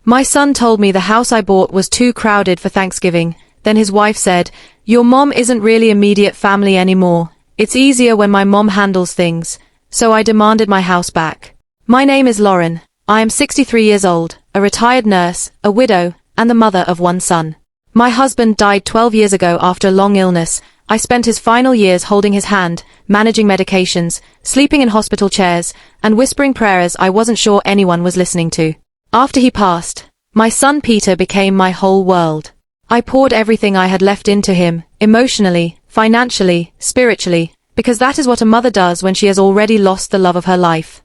My son told me the house I bought was too crowded for Thanksgiving. Then his wife said, "Your mom isn't really immediate family anymore. It's easier when my mom handles things." So I demanded my house back. My name is Lauren. I am 63 years old, a retired nurse, a widow, and the mother of one son. My husband died 12 years ago after a long illness. I spent his final years holding his hand, managing medications, sleeping in hospital chairs, and whispering prayers I wasn't sure anyone was listening to. After he passed, my son Peter became my whole world. I poured everything I had left into him, emotionally, financially, spiritually, because that is what a mother does when she has already lost the love of her life.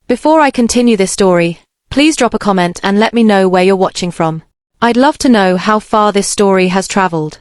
Before I continue this story, please drop a comment and let me know where you're watching from. I'd love to know how far this story has traveled.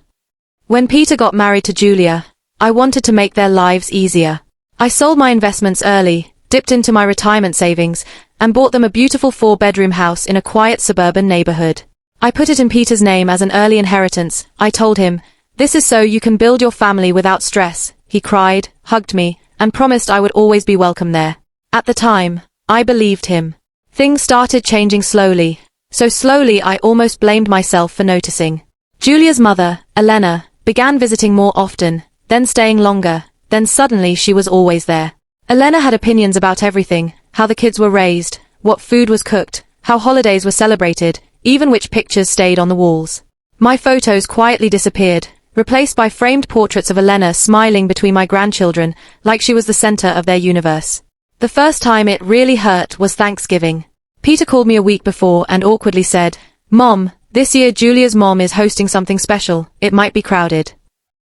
When Peter got married to Julia, I wanted to make their lives easier. I sold my investments early, dipped into my retirement savings, and bought them a beautiful 4-bedroom house in a quiet suburban neighborhood. I put it in Peter's name as an early inheritance. I told him, "This is so you can build your family without stress." He cried, hugged me, and promised I would always be welcome there. At the time, I believed him. Things started changing slowly. So slowly I almost blamed myself for noticing. Julia's mother, Elena, began visiting more often, then staying longer, then suddenly she was always there. Elena had opinions about everything, how the kids were raised, what food was cooked, how holidays were celebrated, even which pictures stayed on the walls. My photos quietly disappeared, replaced by framed portraits of Elena smiling between my grandchildren, like she was the center of their universe. The first time it really hurt was Thanksgiving. Peter called me a week before and awkwardly said, "Mom, this year Julia's mom is hosting something special. It might be crowded."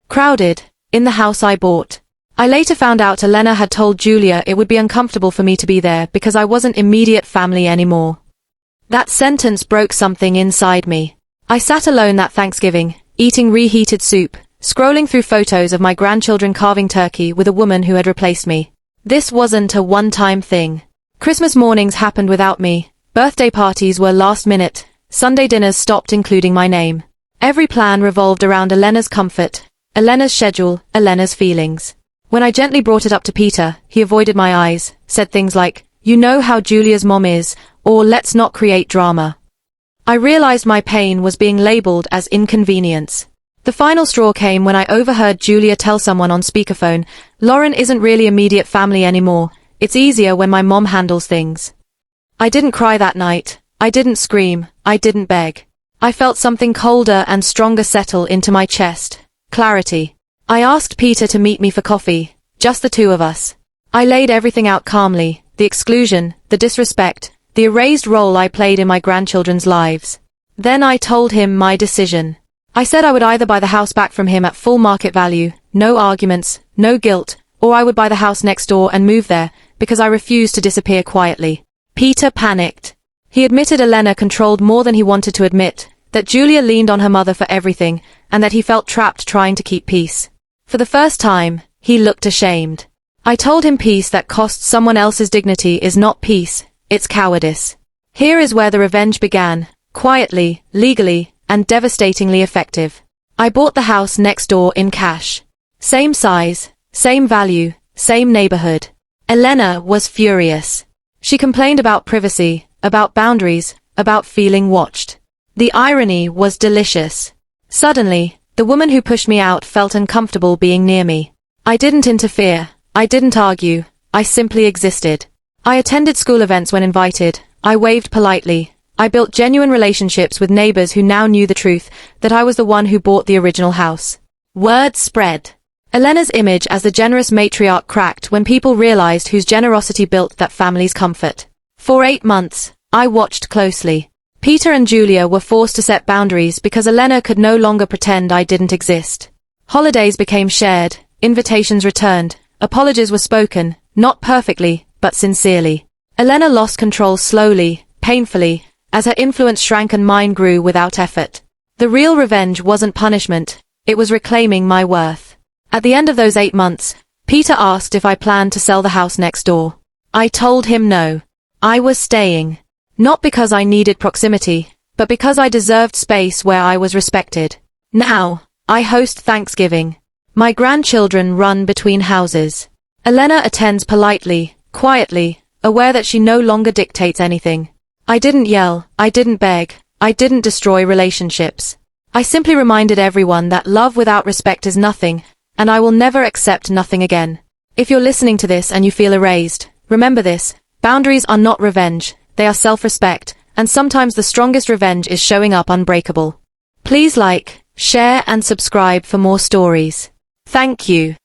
Crowded? In the house I bought. I later found out Elena had told Julia it would be uncomfortable for me to be there because I wasn't immediate family anymore. That sentence broke something inside me. I sat alone that Thanksgiving, eating reheated soup, scrolling through photos of my grandchildren carving turkey with a woman who had replaced me. This wasn't a one-time thing. Christmas mornings happened without me, birthday parties were last minute, Sunday dinners stopped including my name. Every plan revolved around Elena's comfort, Elena's schedule, Elena's feelings. When I gently brought it up to Peter, he avoided my eyes, said things like, "You know how Julia's mom is," or "Let's not create drama." I realized my pain was being labeled as inconvenience. The final straw came when I overheard Julia tell someone on speakerphone, "Lauren isn't really immediate family anymore. It's easier when my mom handles things." I didn't cry that night. I didn't scream. I didn't beg. I felt something colder and stronger settle into my chest. Clarity. I asked Peter to meet me for coffee, just the two of us. I laid everything out calmly, the exclusion, the disrespect, the erased role I played in my grandchildren's lives. Then I told him my decision. I said I would either buy the house back from him at full market value, no arguments, no guilt, or I would buy the house next door and move there, because I refused to disappear quietly. Peter panicked. He admitted Elena controlled more than he wanted to admit, that Julia leaned on her mother for everything, and that he felt trapped trying to keep peace. For the first time, he looked ashamed. I told him peace that costs someone else's dignity is not peace, it's cowardice. Here is where the revenge began, quietly, legally, and devastatingly effective. I bought the house next door in cash. Same size, same value, same neighborhood. Elena was furious. She complained about privacy, about boundaries, about feeling watched. The irony was delicious. Suddenly, the woman who pushed me out felt uncomfortable being near me. I didn't interfere. I didn't argue. I simply existed. I attended school events when invited. I waved politely. I built genuine relationships with neighbors who now knew the truth, that I was the one who bought the original house. Word spread. Elena's image as the generous matriarch cracked when people realized whose generosity built that family's comfort. For 8 months, I watched closely. Peter and Julia were forced to set boundaries because Elena could no longer pretend I didn't exist. Holidays became shared, invitations returned, apologies were spoken, not perfectly, but sincerely. Elena lost control slowly, painfully, as her influence shrank and mine grew without effort. The real revenge wasn't punishment, it was reclaiming my worth. At the end of those 8 months, Peter asked if I planned to sell the house next door. I told him no. I was staying. Not because I needed proximity, but because I deserved space where I was respected. Now, I host Thanksgiving. My grandchildren run between houses. Elena attends politely, quietly, aware that she no longer dictates anything. I didn't yell, I didn't beg, I didn't destroy relationships. I simply reminded everyone that love without respect is nothing, and I will never accept nothing again. If you're listening to this and you feel erased, remember this: boundaries are not revenge, they are self-respect, and sometimes the strongest revenge is showing up unbreakable. Please like, share and subscribe for more stories. Thank you.